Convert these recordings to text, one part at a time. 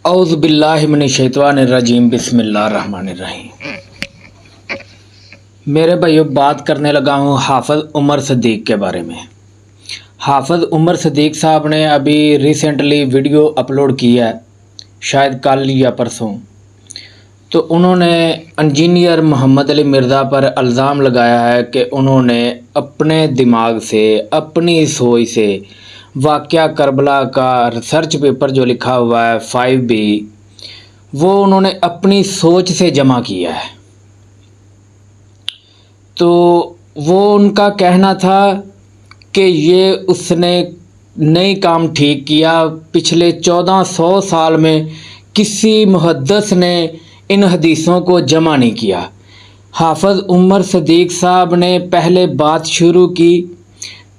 اعوذ باللہ من الشیطان الرجیم بسم اللہ الرحمن الرحیم۔ میرے بھائیو، بات کرنے لگا ہوں حافظ عمر صدیق کے بارے میں۔ حافظ عمر صدیق صاحب نے ابھی ریسنٹلی ویڈیو اپلوڈ کی ہے، شاید کل یا پرسوں، تو انہوں نے انجینئر محمد علی مرزا پر الزام لگایا ہے کہ انہوں نے اپنے دماغ سے، اپنی سوچ سے واقعہ کربلا کا ریسرچ پیپر جو لکھا ہوا ہے 5B، وہ انہوں نے اپنی سوچ سے جمع کیا ہے۔ تو وہ ان کا کہنا تھا کہ یہ اس نے نہیں کام ٹھیک کیا، پچھلے 1400 سال میں کسی محدث نے ان حدیثوں کو جمع نہیں کیا۔ حافظ عمر صدیق صاحب نے پہلے بات شروع کی،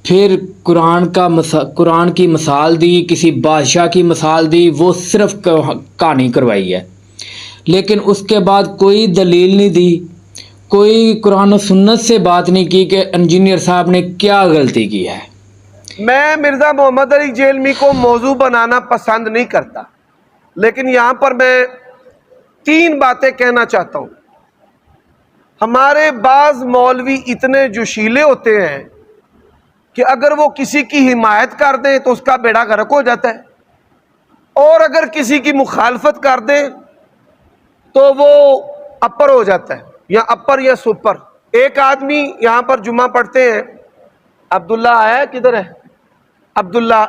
پھر قرآن کی مثال دی، کسی بادشاہ کی مثال دی، وہ صرف کہانی کروائی ہے، لیکن اس کے بعد کوئی دلیل نہیں دی، کوئی قرآن و سنت سے بات نہیں کی کہ انجینئر صاحب نے کیا غلطی کی ہے۔ میں مرزا محمد علی جیلمی کو موضوع بنانا پسند نہیں کرتا، لیکن یہاں پر میں 3 باتیں کہنا چاہتا ہوں۔ ہمارے بعض مولوی اتنے جوشیلے ہوتے ہیں کہ اگر وہ کسی کی حمایت کر دیں تو اس کا بیڑا غرق ہو جاتا ہے، اور اگر کسی کی مخالفت کر دیں تو وہ اپر ہو جاتا ہے، یا اپر یا سپر۔ ایک آدمی یہاں پر جمعہ پڑھتے ہیں، عبداللہ آیا کدھر ہے عبداللہ،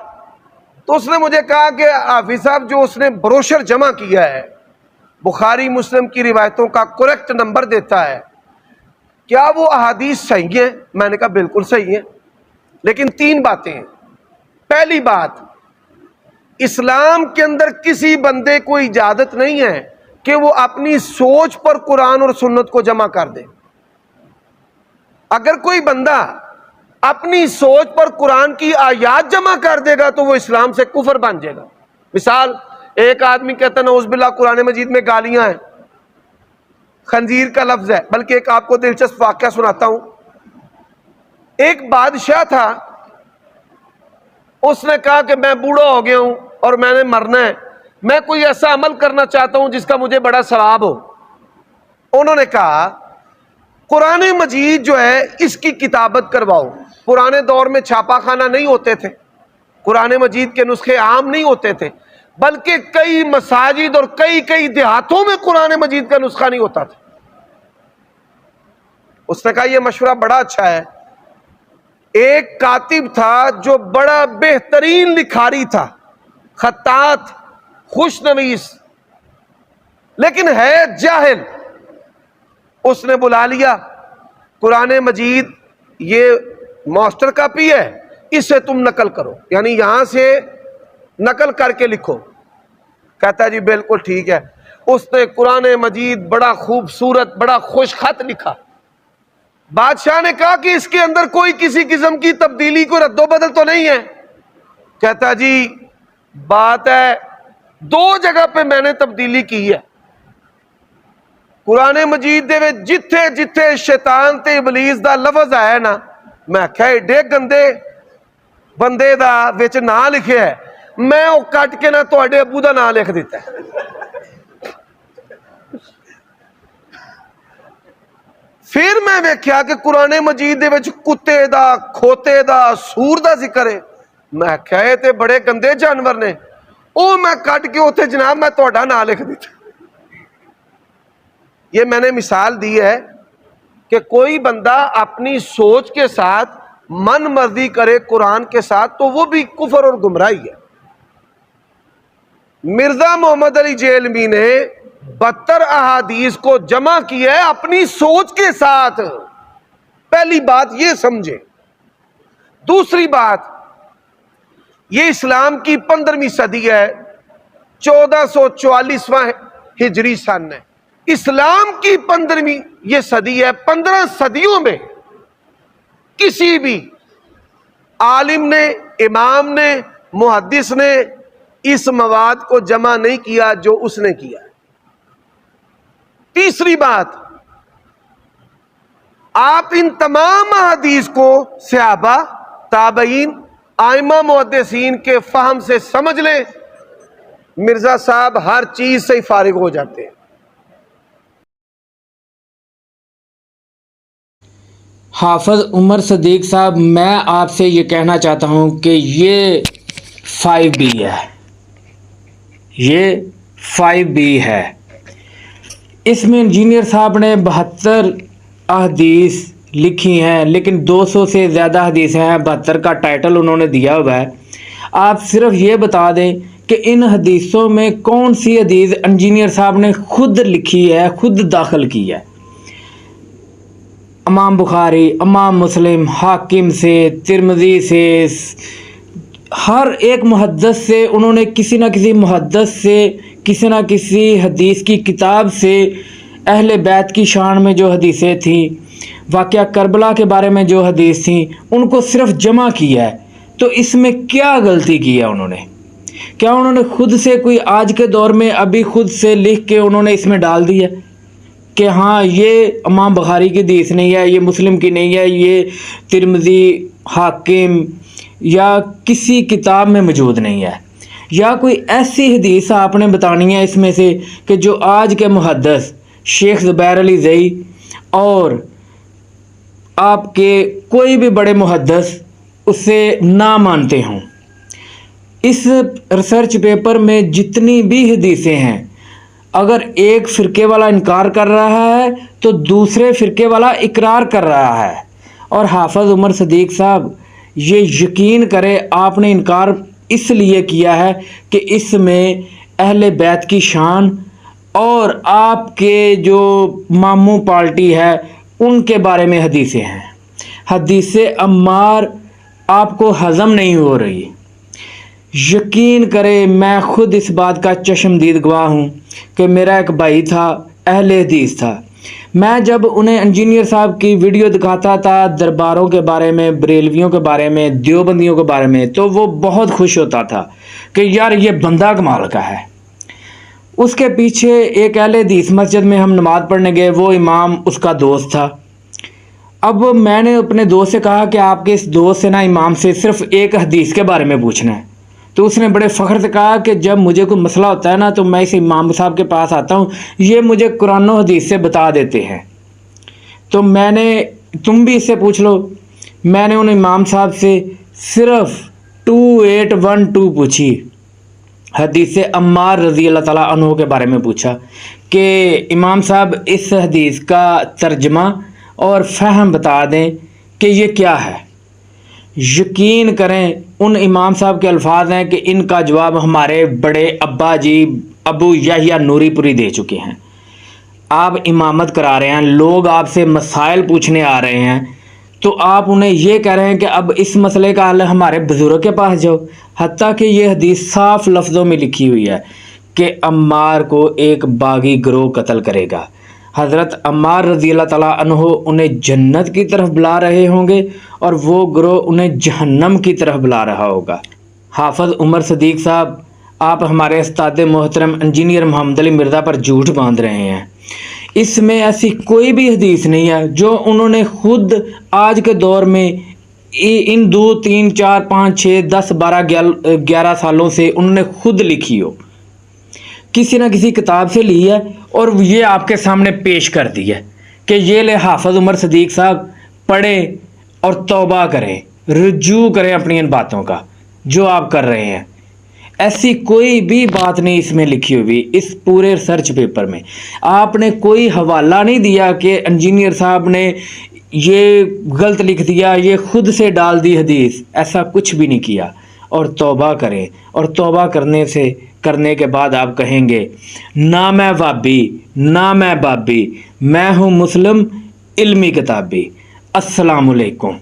تو اس نے مجھے کہا کہ حافظ صاحب جو اس نے بروشر جمع کیا ہے، بخاری مسلم کی روایتوں کا کریکٹ نمبر دیتا ہے، کیا وہ احادیث صحیح ہیں؟ میں نے کہا بالکل صحیح ہیں، لیکن 3 باتیں ہیں۔ پہلی بات، اسلام کے اندر کسی بندے کو اجازت نہیں ہے کہ وہ اپنی سوچ پر قرآن اور سنت کو جمع کر دے۔ اگر کوئی بندہ اپنی سوچ پر قرآن کی آیات جمع کر دے گا تو وہ اسلام سے کفر بن جائے گا۔ مثال، ایک آدمی کہتا ہے نعوذ باللہ قرآن مجید میں گالیاں ہیں، خنزیر کا لفظ ہے۔ بلکہ ایک آپ کو دلچسپ واقعہ سناتا ہوں۔ ایک بادشاہ تھا، اس نے کہا کہ میں بوڑھا ہو گیا ہوں اور میں نے مرنا ہے، میں کوئی ایسا عمل کرنا چاہتا ہوں جس کا مجھے بڑا ثواب ہو۔ انہوں نے کہا قرآن مجید جو ہے اس کی کتابت کرواؤ۔ پرانے دور میں چھاپا خانہ نہیں ہوتے تھے، قرآن مجید کے نسخے عام نہیں ہوتے تھے، بلکہ کئی مساجد اور کئی دیہاتوں میں قرآن مجید کا نسخہ نہیں ہوتا تھا۔ اس نے کہا یہ مشورہ بڑا اچھا ہے۔ ایک کاتب تھا جو بڑا بہترین لکھاری تھا، خطاط، خوش نویس، لیکن ہے جاہل۔ اس نے بلا لیا، قرآن مجید یہ ماسٹر کاپی ہے، اسے تم نقل کرو، یعنی یہاں سے نقل کر کے لکھو۔ کہتا ہے جی بالکل ٹھیک ہے۔ اس نے قرآن مجید بڑا خوبصورت، بڑا خوش خط لکھا۔ بادشاہ نے کہا کہ اس کے اندر کوئی کسی قسم کی تبدیلی، کوئی رد و بدل تو نہیں ہے؟ کہتا جی بات ہے 2 جگہ پہ میں نے تبدیلی کی ہے۔ قرآن مجید دے وچ جتھے جتھے شیطان تے ابلیس دا لفظ آیا نا، میں کہا ایڈے گندے بندے دا وچ نام لکھیا ہے، میں وہ کٹ کے نہ تواڈے ابو دا نام لکھ دیتا ہے۔ پھر میں ویکھیا کہ قرآن مجید دے وچ کتے دا، کھوتے دا، سور دا ذکر ہے۔ میں کہا یہ تے بڑے گندے جانور نے، او میں کٹ کے اوتھے جناب میں تہاڈا نام لکھ دیتا۔ یہ میں نے مثال دی ہے کہ کوئی بندہ اپنی سوچ کے ساتھ من مرضی کرے قرآن کے ساتھ تو وہ بھی کفر اور گمراہی ہے۔ مرزا محمد علی جیلمی نے 72 احادیث کو جمع کیا ہے اپنی سوچ کے ساتھ۔ پہلی بات یہ سمجھے۔ دوسری بات، یہ اسلام کی 15ویں صدی ہے، 1444واں ہجری سن ہے۔ اسلام کی 15ویں یہ صدی ہے۔ 15 صدیوں میں کسی بھی عالم نے، امام نے، محدث نے اس مواد کو جمع نہیں کیا جو اس نے کیا۔ تیسری بات، آپ ان تمام احادیث کو صحابہ، تابعین، ائمہ محدثین کے فہم سے سمجھ لیں۔ मिर्ज़ा साहब हर चीज़ से ही फारिग हो जाते हैं। हाफिज उमर सदीक साहब, मैं आपसे ये कहना चाहता हूँ कि ये 5B है, ये 5B है। इसमें इंजीनियर साहब ने 72 अहदीस लिखी हैं, लेकिन 200 से ज़्यादा हदीस हैं। 72 का टाइटल उन्होंने दिया हुआ है। आप सिर्फ ये बता दें कि इन हदीसों में कौन सी हदीस इंजीनियर साहब ने खुद लिखी है, खुद दाखिल की है। इमाम बुखारी, इमाम मुस्लिम, हाकिम से, तिरमिज़ी से, हर एक मुहद्दिस से उन्होंने किसी न किसी मुहद्दिस से, किसी न किसी हदीस की किताब से अहले बैत की शान में जो हदीसें थीं, वाक़या करबला के बारे में जो हदीस थी, उनको सिर्फ जमा किया है। तो इसमें क्या गलती की है उन्होंने? क्या उन्होंने खुद से कोई आज के दौर में अभी खुद से लिख के उन्होंने इसमें डाल दिया कि हाँ ये इमाम बुखारी की हदीस नहीं है, ये मुस्लिम की नहीं है, ये तिरमिज़ी, हाकिम या किसी किताब में मौजूद नहीं है? या कोई ऐसी हदीस आपने बतानी है इसमें से कि जो आज के मुहद्दिस शेख ज़ुबैर अली ज़ई और आपके कोई भी बड़े मुहद्दिस उसे ना मानते हों? इस रिसर्च पेपर में जितनी भी हदीसें हैं, अगर एक फ़िरके वाला इनकार कर रहा है तो दूसरे फ़िरके वाला इकरार कर रहा है। और हाफिज उमर सदीक साहब, ये यकीन करें, आपने इनकार इसलिए किया है कि इसमें अहले बैत की शान और आपके जो मामू पार्टी है उनके बारे में हदीसें हैं। हदीसे अम्मार आपको हज़म नहीं हो रही। यकीन करें, मैं ख़ुद इस बात का चश्मदीद गवाह हूँ कि मेरा एक भाई था, अहले हदीस था। मैं जब उन्हें इंजीनियर साहब की वीडियो दिखाता था दरबारों के बारे में, बरेलवियों के बारे में, देवबंदियों के बारे में, तो वो बहुत खुश होता था कि यार ये बंदा कमाल का है। उसके पीछे एक अहले हदीस मस्जिद में हम नमाज़ पढ़ने गए, वो इमाम उसका दोस्त था। अब मैंने अपने दोस्त से कहा कि आपके इस दोस्त से ना इमाम से सिर्फ एक हदीस के बारे में पूछना है। तो उसने बड़े फ़ख्र से कहा कि जब मुझे कोई मसला होता है ना तो मैं इस इमाम साहब के पास आता हूँ, ये मुझे कुरान और हदीस से बता देते हैं। तो तुम भी इससे पूछ लो। मैंने उन इमाम साहब से सिर्फ 2812 पूछी, हदीस अम्मार रज़ी अल्लाह ताला अन्हु के बारे में पूछा कि इमाम साहब इस हदीस का तर्जमा और फ़हम बता दें कि ये क्या है। यकीन करें, उन इमाम साहब के अल्फाज हैं कि इनका जवाब हमारे बड़े अब्बा जी अबू याहिया नूरीपुरी दे चुके हैं। आप इमामत करा रहे हैं, लोग आपसे मसाइल पूछने आ रहे हैं, तो आप उन्हें ये कह रहे हैं कि अब इस मसले का हल हमारे बुज़ुर्ग के पास जाओ। हत्ता कि ये हदीस साफ लफ्ज़ों में लिखी हुई है कि अम्मार को एक बागी गिरोह कत्ल करेगा। हज़रत अम्मार रज़ी अल्लाह ताला अन्हो उन्हें जन्नत की तरफ बुला रहे होंगे और वो गिरोह उन्हें जहन्नम की तरफ बुला रहा होगा। हाफिज उमर सदीक साहब, आप हमारे उस्ताद मोहतरम इंजीनियर मोहम्मद अली मिर्ज़ा पर झूठ बांध रहे हैं। इसमें ऐसी कोई भी हदीस नहीं है जो उन्होंने खुद आज के दौर में इन 2, 3, 4, 5, 6, 10, 12, 11 सालों से उन्होंने खुद लिखी हो। किसी न किसी किताब से ली है और ये आपके सामने पेश कर दी है कि ये ले हाफिज उमर सदीक साहब, पढ़ें और तौबा करें, रुजू करें अपनी इन बातों का जो आप कर रहे हैं। ऐसी कोई भी बात नहीं इसमें लिखी हुई। इस पूरे रिसर्च पेपर में आपने कोई हवाला नहीं दिया कि इंजीनियर साहब ने ये गलत लिख दिया, ये खुद से डाल दी हदीस। ऐसा कुछ भी नहीं किया। और तौबा करें, और तौबा करने के बाद आप कहेंगे ना मैं वाबी, ना मैं बाबी, मैं हूँ मुस्लिम इल्मी किताबी। अस्सलामुअलैकुम।